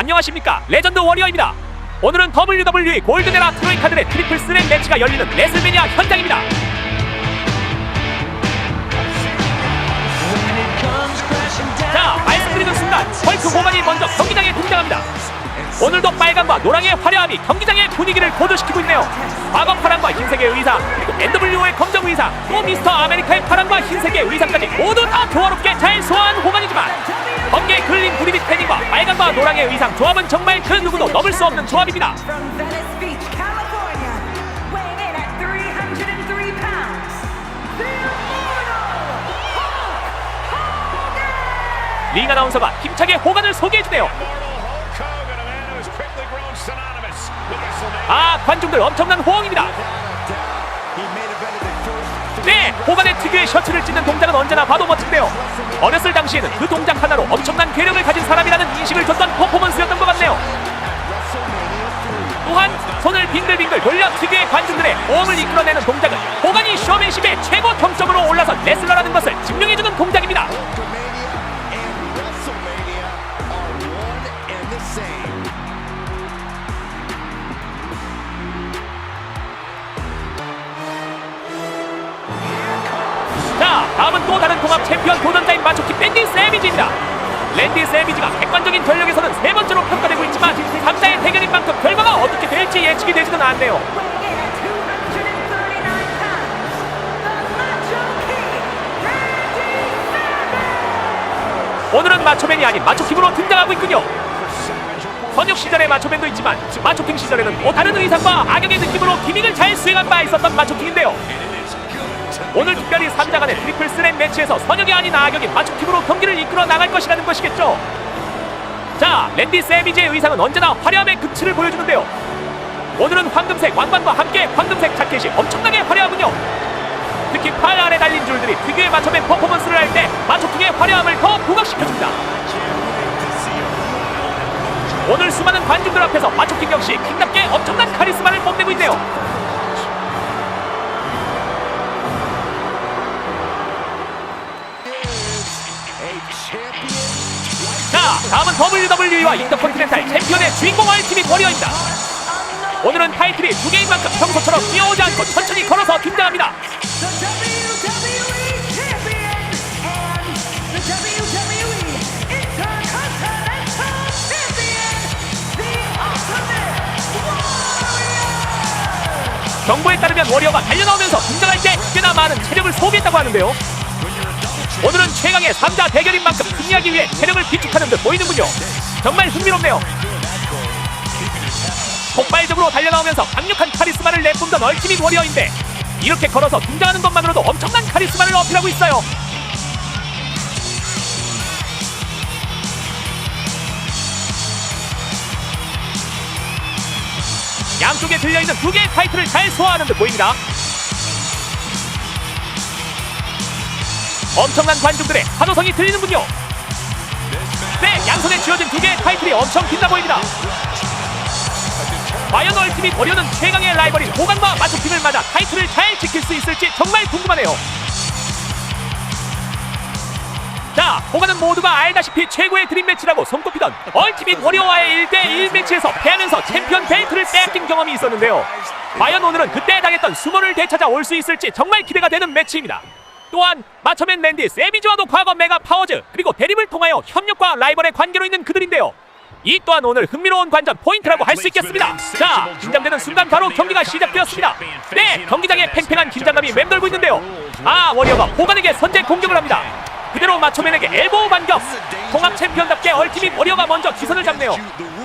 안녕하십니까, 레전드 워리어입니다. 오늘은 WWE 골든에라 트로이카들의 트리플 스렛 매치가 열리는 레슬매니아 현장입니다. 자, 말씀드리는 순간 헐크 호간이 먼저 경기장에 등장합니다. 오늘도 빨간과 노랑의 화려함이 경기장의 분위기를 고조시키고 있네요. 과거 파란과 흰색의 의상, 그리고 NWO의 검정 의상, 또 미스터 아메리카의 파란과 흰색의 의상까지 모두 다 조화롭게 잘 소화한 호간이지만 어깨에 걸린 브리빗 패닝과 빨간과 노랑의 의상 조합은 정말 그 누구도 넘을 수 없는 조합입니다. 링 아나운서가 힘차게 호간을 소개해주네요. 아, 관중들 엄청난 호응입니다. 네, 호간의 특유의 셔츠를 찢는 동작은 언제나 봐도 멋진데요. 어렸을 당시에는 그 동작 하나로 엄청난 괴력을 가진 사람이라는 인식을 줬던 퍼포먼스였던 것 같네요. 또한 손을 빙글빙글 돌려 특유의 관중들의 호응을 이끌어내는 동작은 호간이 쇼맨십의 최고 경점으로 올라선 레슬러라는 것을 증명해주는 동작입니다. 자, 다음은 또 다른 통합 챔피언 도전자인 마초킹 랜디 세비지입니다. 랜디 세비지가 객관적인 전력에서는 세 번째로 평가되고 있지만 3자의 대결인 만큼 결과가 어떻게 될지 예측이 되지는 않네요. 오늘은 마초맨이 아닌 마초킹으로 등장하고 있군요. 현역 시절의 마초맨도 있지만 마초킹 시절에는 또 다른 의상과 악역의 느낌으로 기믹을 잘 수행한 바 있었던 마초킹인데요. 오늘 특별히 3자 간의 트리플 스렛 매치에서 선역이 아닌 악역인 마초킹으로 경기를 이끌어 나갈 것이라는 것이겠죠. 자, 랜디 세비지의 의상은 언제나 화려함의 극치를 보여주는데요. 오늘은 황금색 왕관과 함께 황금색 자켓이 엄청나게 화려하군요. 특히 팔 아래 달린 줄들이 특유의 마초맨 퍼포먼스를 할 때 마초킹의 화려함을 더 부각시켜줍니다. 오늘 수많은 관중들 앞에서 마초킹 역시 킹답게 엄청난 카리스마를 뽐내고 있네요. 자, 다음은 WWE와 인터컨티넨탈 챔피언의 주인공 얼티밋 워리어입니다. 오늘은 타이틀이 두 개인 만큼 평소처럼 뛰어오지 않고 천천히 걸어서 긴장합니다. 정보에 따르면 워리어가 달려나오면서 등장할 때 꽤나 많은 체력을 소비했다고 하는데요. 오늘은 최강의 3자 대결인 만큼 승리하기 위해 체력을 비축하는 듯 보이는군요. 정말 흥미롭네요. 폭발적으로 달려나오면서 강력한 카리스마를 내뿜던 얼티밋 워리어인데 이렇게 걸어서 등장하는 것만으로도 엄청난 카리스마를 어필하고 있어요. 양쪽에 들려있는 두 개의 타이틀을 잘 소화하는 듯 보입니다. 엄청난 관중들의 환호성이 들리는군요. 네, 양손에 쥐어진 두 개의 타이틀이 엄청 빛나 보입니다. 과연 얼티밋 워리어는 최강의 라이벌인 호간과 마초킹을 맞아 타이틀을 잘 지킬 수 있을지 정말 궁금하네요. 자, 호간은 모두가 알다시피 최고의 드림 매치라고 손꼽히던 얼티밋 워리어와의 1대1 매치에서 패하면서 챔피언 벨트를 빼앗긴 경험이 있었는데요. 과연 오늘은 그때 당했던 수모를 되찾아 올 수 있을지 정말 기대가 되는 매치입니다. 또한 마초맨 랜디 세비지와도 과거 메가 파워즈 그리고 대립을 통하여 협력과 라이벌의 관계로 있는 그들인데요. 이 또한 오늘 흥미로운 관전 포인트라고 할 수 있겠습니다. 자, 긴장되는 순간 바로 경기가 시작되었습니다. 네, 경기장에 팽팽한 긴장감이 맴돌고 있는데요. 아, 워리어가 호간에게 선제 공격을 합니다. 그대로 마초맨에게 엘보우 반격. 통합 챔피언답게 얼티밋 워리어가 먼저 기선을 잡네요.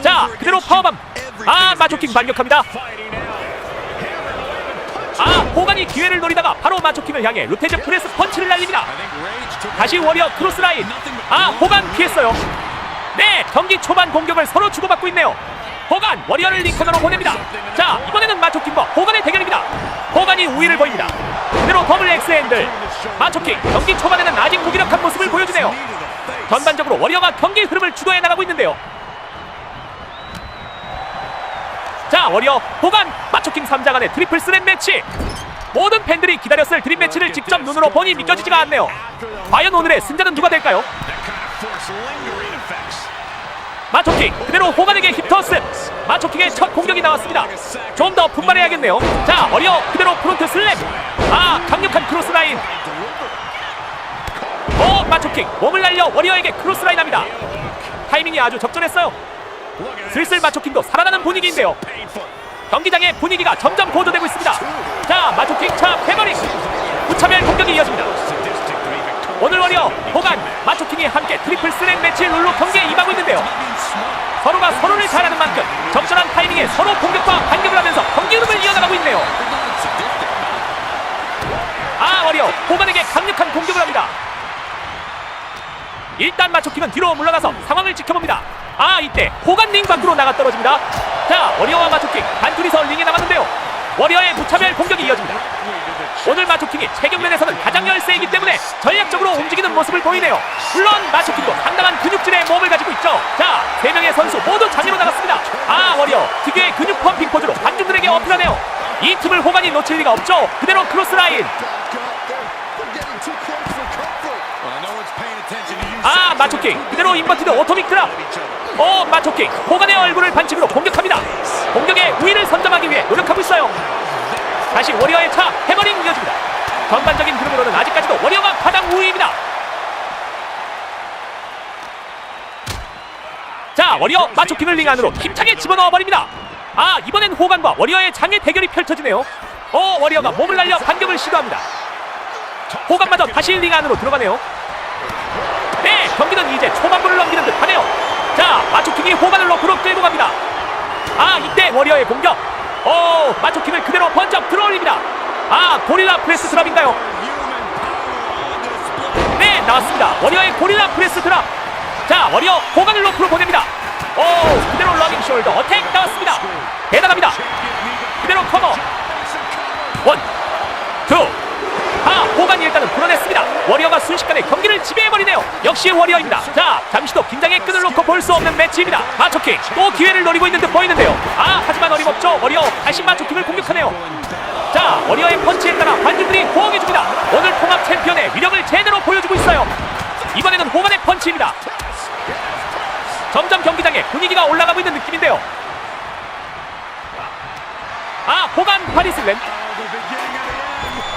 자, 그대로 파워밤. 아, 마초킹 반격합니다. 아, 호간이 기회를 노리다가 바로 마초킹을 향해 루테즈 프레스 펀치를 날립니다. 다시 워리어 크로스라인. 아, 호간 피했어요. 네, 경기 초반 공격을 서로 주고받고 있네요. 호간, 워리어를 링커너로 보냅니다. 자, 이번에는 마초킹과 호간의 대결입니다. 호간이 우위를 보입니다. 그대로 더블 엑스핸들. 마초킹, 경기 초반에는 아직 무기력한 모습을 보여주네요. 전반적으로 워리어가 경기 흐름을 주도해 나가고 있는데요. 자, 워리어, 호간, 마초킹 3자 간의 트리플 스렛 매치. 모든 팬들이 기다렸을 드림 매치를 직접 눈으로 보니 믿겨지지가 않네요. 과연 오늘의 승자는 누가 될까요? 마초킹 그대로 호간에게 힙토스. 마초킹의 첫 공격이 나왔습니다. 좀 더 분발해야겠네요. 자, 워리어 그대로 프론트 슬랩. 강력한 크로스라인. 마초킹 몸을 날려 워리어에게 크로스라인 합니다. 타이밍이 아주 적절했어요. 슬슬 마초킹도 살아나는 분위기인데요. 경기장의 분위기가 점점 고조되고 있습니다. 자, 마초킹 차 패버릭. 무차별 공격이 이어집니다. 오늘 워리어 호간 마초킹이 함께 트리플 스랙 매치 룰로 경기에 임하고 있는데요. 서로가 서로를 잘 아는 만큼 적절한 타이밍에 서로 공격과 반격을 하면서 경기 흐름을 이어나가고 있네요. 워리어 호간에게 강력한 공격을 합니다. 일단 마초킹은 뒤로 물러나서 상황을 지켜봅니다. 이때 호간 링 밖으로 나가 떨어집니다. 자, 워리어와 마초킹 단둘이서 링에 남았는데요. 워리어의 무차별 공격이 이어집니다. 오늘 마초킹이 체격면에서는 가장 열세이기 때문에 전략적으로 움직이는 모습을 보이네요. 물론 마초킹도 상당한 근육질의 몸을 가지고 있죠. 자, 3명의 선수 모두 자리로 나갔습니다. 워리어 특유의 근육 펌핑 포즈로 관중들에게 어필하네요. 이 틈을 호간이 놓칠 리가 없죠. 그대로 크로스라인. 마초킹 그대로 인버티드 오토믹 드랍. 마초킹 호간의 얼굴을 반칙으로 공격합니다. 공격의 우위를 선점하기 위해 노력하고 있어요. 다시 워리어의 차 해머링 이어집니다. 전반적인 흐름으로는 아직까지도 워리어가 가장 우위입니다. 자, 워리어 마초킹을 링 안으로 힘차게 집어넣어버립니다. 이번엔 호간과 워리어의 장의 대결이 펼쳐지네요. 워리어가 몸을 날려 반격을 시도합니다. 호간마저 다시 링 안으로 들어가네요. 네, 경기는 이제 초반부를 넘기는 듯하네요. 자, 마초킹이 호간을 높으로 끌고 갑니다. 이때 워리어의 공격. 마초킹을 그대로 번쩍 들어올립니다. 고릴라 프레스 드랍인가요? 네, 나왔습니다. 워리어의 고릴라 프레스 드랍. 자, 워리어 호간을 높으로 보냅니다. 그대로 러닝 숄더 어택 나왔습니다. 대단합니다. 그대로 커버. 1, 2. 호간이 일단은 풀어냈습니다. 워리어가 순식간에 경기를 지배해버리네요. 역시 워리어입니다. 자, 잠시도 긴장의 끈을 놓고 볼 수 없는 매치입니다. 마초킹 또 기회를 노리고 있는 듯 보이는데요. 하지만 어림없죠. 워리어 다시 마초킹을 공격하네요. 자, 워리어의 펀치에 따라 관중들이 호응해줍니다. 오늘 통합 챔피언의 위력을 제대로 보여주고 있어요. 이번에는 호간의 펀치입니다. 점점 경기장의 분위기가 올라가고 있는 느낌인데요. 호간 파리슬램.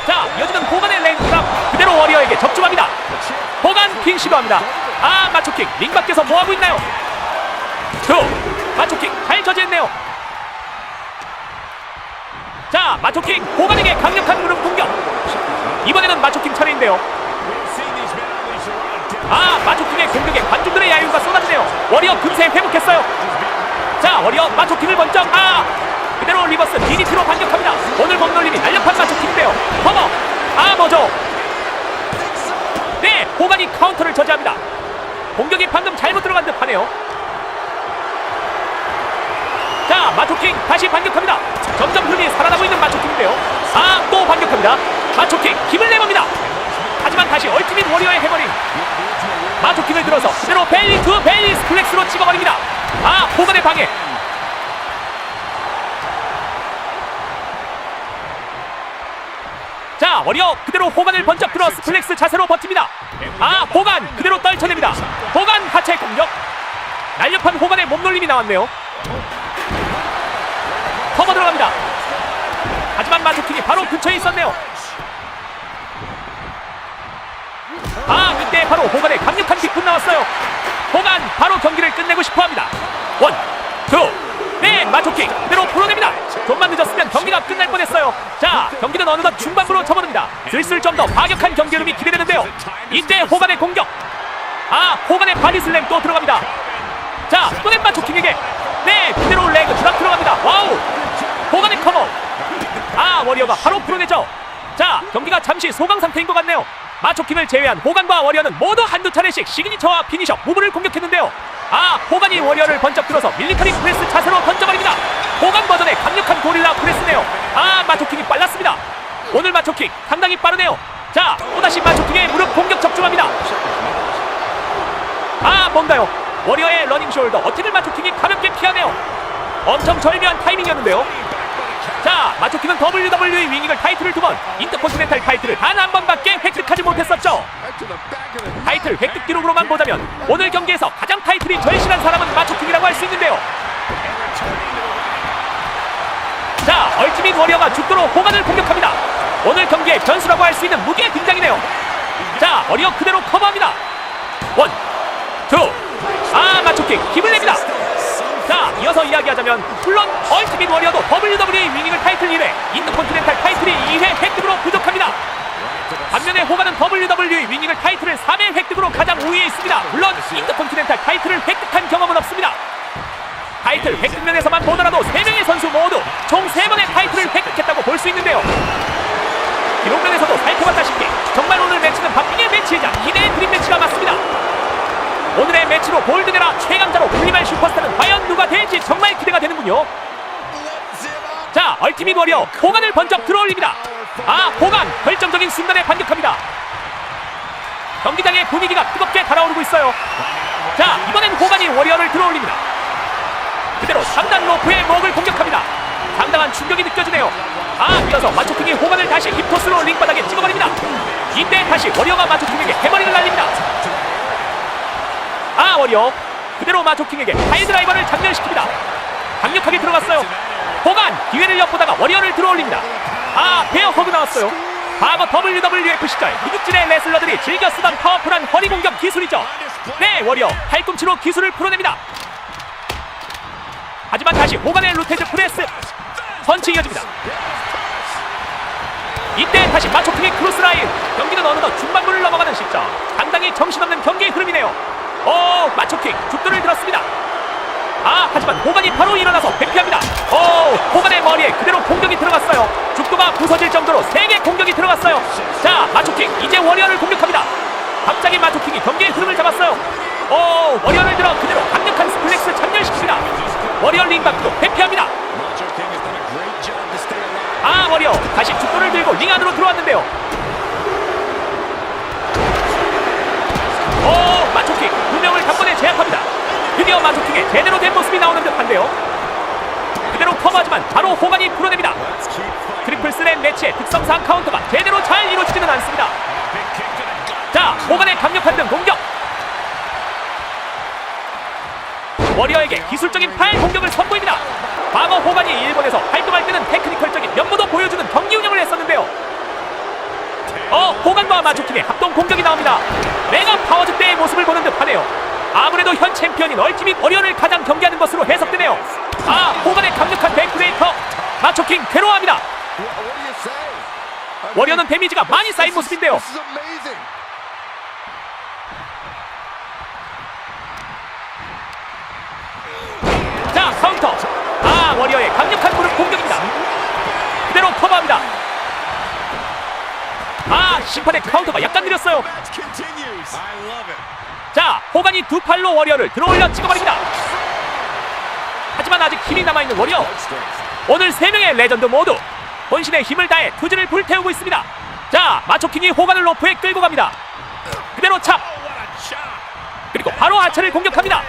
자, 이어지는 호간의 랭크랍 그대로 워리어에게 접촉합니다. 호간 킹 시도합니다. 마초킹 링 밖에서 뭐하고 있나요? 마초킹 잘 저지했네요. 자, 마초킹 호간에게 강력한 무릎 공격. 이번에는 마초킹 차례인데요. 마초킹의 공격에 관중들의 야유가 쏟아지네요. 워리어 금세 회복했어요. 자, 워리어 마초킹을 번쩍. 그대로 리버스 DDT로 반격합니다. 오늘 몸놀림이 날렵한 마초킹인데요. 커버. 뭐죠? 네, 호간이 카운터를 저지합니다. 공격이 방금 잘못 들어간 듯 하네요. 자, 마초킹 다시 반격합니다. 점점 흐름이 살아나고 있는 마초킹인데요. 또 반격합니다. 마초킹 힘을 내봅니다. 하지만 다시 얼티밋 워리어의 해머링. 마초킹을 들어서 그대로 벨리 투 벨리 스플렉스로 찍어버립니다. 호간의 방해. 자, 워리어 그대로 호간을 번쩍 들어 스플렉스 자세로 버팁니다. 호간 그대로 떨쳐냅니다. 호간 하체 공격. 날렵한 호간의 몸놀림이 나왔네요. 커버 들어갑니다. 하지만 마초킹이 바로 근처에 있었네요. 이때 바로 호간의 강력한 킥분 나왔어요. 호간 바로 경기를 끝내고 싶어합니다. 1, 2. 네, 마초킹 그대로 풀어냅니다. 좀만 늦었으면 경기가 끝날 뻔했어요. 자, 경기는 어느덧 중반부로 접어듭니다. 슬슬 좀 더 파격한 경기 흐름이 기대되는데요. 이때 호간의 공격. 호간의 바디슬램 또 들어갑니다. 자, 또낸 마초킹에게 네, 그대로 레그 드랍 들어갑니다. 와우. 호간의 커버. 워리어가 바로 풀어내죠. 자, 경기가 잠시 소강 상태인 것 같네요. 마초킹을 제외한 호간과 워리어는 모두 한두 차례씩 시그니처와 피니셔 무브를 공격했는데요. 호간이 워리어를 번쩍 들어서 밀리터리 프레스 자세로 던져버립니다. 호간 버전의 강력한 고릴라 프레스네요. 마초킹이 빨랐습니다. 오늘 마초킹 상당히 빠르네요. 자, 또다시 마초킹의 무릎 공격 적중합니다. 뭔가요? 워리어의 러닝 숄더 어택을 마초킹이 가볍게 피하네요. 엄청 절묘한 타이밍이었는데요. 자, 마초킹은 WWE 윙이글 타이틀을 2번, 인터컨티넨탈 타이틀을 단 한 번밖에 획득하지 못했었죠. 타이틀 획득 기록으로만 보자면 오늘 경기에서 가장 타이틀이 절실한 사람은 마초킹이라고 수 있는데요. 자, 얼티밋 워리어가 죽도록 호간을 공격합니다. 오늘 경기의 변수라고 할 수 있는 무기의 등장이네요. 자, 워리어 그대로 커버합니다. 원, 투. 마초킹 힘을 냅니다. 자, 이어서 이야기하자면 물론 얼티밋 워리어도 WWE 위닝을 타이틀 1회, 인터컨티넨탈 타이틀이 2회 획득으로 부족합니다. 반면에 호간은 WWE 위닝을 타이틀을 3회 획득으로 가장 우위에 있습니다. 물론 인터컨티넨탈 타이틀을 획득한 경험은 없습니다. 타이틀 획득 면에서만 보더라도 3명의 선수 모두 총 3번의 타이틀을 획득했다고 볼 수 있는데요. 기록 면에서도 살펴봤다시피 정말 오늘 매치는 박빙의 매치이자 기대의 드림 매치가 맞습니다. 오늘의 매치로 골드네라 최강자로 불림할 슈퍼스타는 과연 누가 될지 정말 기대가 되는군요. 자, 얼티밋 워리어 호간을 번쩍 들어올립니다. 호간 결정적인 순간에 반격합니다. 경기장의 분위기가 뜨겁게 달아오르고 있어요. 자, 이번엔 호간이 워리어를 들어올립니다. 그대로 3단 로프의 목을 공격합니다. 상당한 충격이 느껴지네요. 이어서 마초킹이 호간을 다시 힙토스로 링바닥에 찍어버립니다. 이때 다시 워리어가 마초킹에게 해머링을 날립니다. 워리어 그대로 마초킹에게 하이드라이버를 장렬시킵니다. 강력하게 들어갔어요. 호간 기회를 엿보다가 워리어를 들어올립니다. 베어 허그 나왔어요. 과거 WWF 시절 미국진의 레슬러들이 즐겨 쓰던 파워풀한 허리 공격 기술이죠. 네, 워리어 팔꿈치로 기술을 풀어냅니다. 하지만 다시 호간의 루테즈 프레스 펀치 이어집니다. 이때 다시 마초킹의 크로스라인. 경기는 어느덧 중반부를 넘어가는 시점. 상당히 정신없는 경기의 흐름이네요. 마초킹 죽도를 들었습니다. 하지만 호간이 바로 일어나서 회피합니다. 호간의 머리에 그대로 공격이 들어갔어요. 죽도가 부서질 정도로 3개 공격이 들어갔어요. 자, 마초킹 이제 워리어를 공격합니다. 갑자기 마초킹이 경기의 흐름을 잡았어요. 워리어를 들어 그대로 강력한 스플렉스 장렬시킵니다. 워리어 링 밖으로 회피합니다. 워리어 다시 죽도를 들고 링 안으로 들어왔는데요. 마초킹 2명을 단번에 제압합니다. 드디어 마초킹의 제대로 된 모습이 나오는 듯한데요. 그대로 커버하지만 바로 호간이 풀어냅니다. 트리플 스랩 매치의 특성상 카운터가 제대로 잘 이루어지지는 않습니다. 자, 호간의 강력한 등 공격. 워리어에게 기술적인 팔 공격을 선보입니다. 과거 호간이 일본에서 활동할 때는 테크니컬적인 면모도 보여주는 경기 운영을 했었는데요. 호간과 마초킹의 합동 공격이 나옵니다. 메가 파워즈 때의 모습을 보는 듯하네요. 아무래도 현 챔피언인 얼티밋 워리어를 가장 경계하는 것으로 해석되네요. 호간의 강력한 백브레이커. 마초킹 괴로워합니다. 워리어는 데미지가 많이 쌓인 모습인데요. 자, 카운터. 워리어의 강력한 무릎 공격입니다. 그대로 커버합니다. 심판의 카운터가 약간 느렸어요. 자, 호간이 두 팔로 워리어를 들어올려 찍어버립니다. 하지만 아직 힘이 남아있는 워리어. 오늘 3명의 레전드 모두 본신의 힘을 다해 투지를 불태우고 있습니다. 자, 마초킹이 호간을 로프에 끌고 갑니다. 그대로 찹. 그리고 바로 아차를 공격합니다.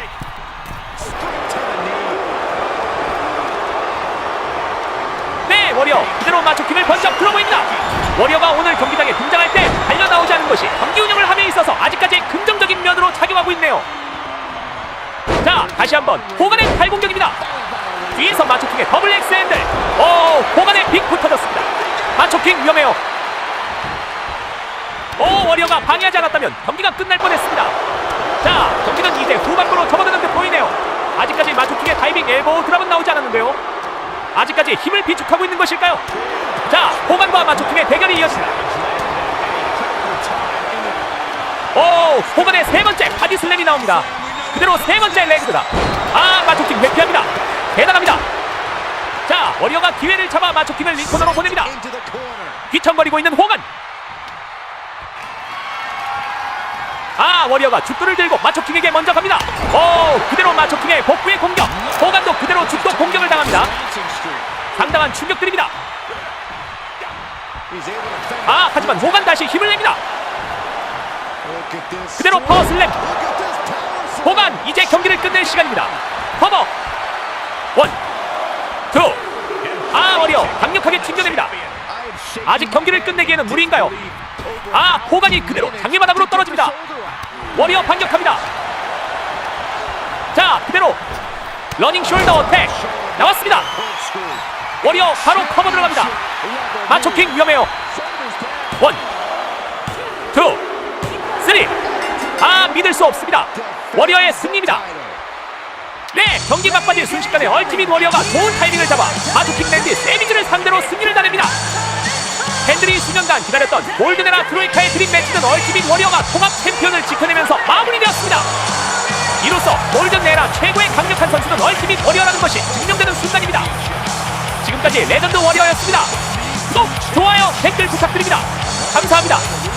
네, 워리어 그대로 마초킹을 번쩍 들어보입니다. 워리어가 오늘 경기장에 등장할 때 달려나오지 않은 것이 경기 운영을 함에 있어서 아직까지 긍정적인 면으로 작용하고 있네요. 자, 다시 한번 호간의 팔 공격입니다. 뒤에서 마초킹의 더블 엑스핸들. 호간의 빅풋 터졌습니다. 마초킹 위험해요. 워리어가 방해하지 않았다면 경기가 끝날 뻔했습니다. 자, 경기는 이제 후반부로 접어드는 듯 보이네요. 아직까지 마초킹의 다이빙 엘보우 드랍은 나오지 않았는데요. 아직까지 힘을 비축하고 있는 것일까요? 자, 호간과 마초킹의 대결이 이어집니다. 호간의 3번째 바디슬램이 나옵니다. 그대로 3번째 레그드다. 마초킹 회피합니다. 대단합니다. 자, 워리어가 기회를 잡아 마초킹을 링코너로 보냅니다. 귀청거리고 있는 호간. 워리어가 죽도를 들고 마초킹에게 먼저 갑니다. 그대로 마초킹의 복부의 공격. 호간도 그대로 죽도 공격을 당합니다. 상당한 충격들입니다. 하지만 호간 다시 힘을 냅니다. 그대로 파워슬램. 호간 이제 경기를 끝낼 시간입니다. 커버. 1, 2. 워리어 강력하게 튕겨냅니다. 아직 경기를 끝내기에는 무리인가요? 호간이 그대로 장미바닥으로 떨어집니다. 워리어 반격합니다. 자, 그대로 러닝 숄더 어택 나왔습니다. 워리어 바로 커버 들어갑니다. 마초킹 위험해요. 1, 2, 3. 믿을 수 없습니다. 워리어의 승리입니다. 네, 경기 막바지 순식간에 얼티밋 워리어가 좋은 타이밍을 잡아 마초킹 랜디 세비즈를 상대로 승리를 따냅니다. 팬들이 수년간 기다렸던 골든에라 트로이카의 드림 매치는 얼티밋 워리어가 통합 챔피언을 지켜내면서 마무리되었습니다. 이로써 골든에라 최고의 강력한 선수는 얼티밋 워리어라는 것이 증명되는 순간입니다. 지금까지 레전드 워리어였습니다. 구독, 좋아요, 댓글 부탁드립니다. 감사합니다.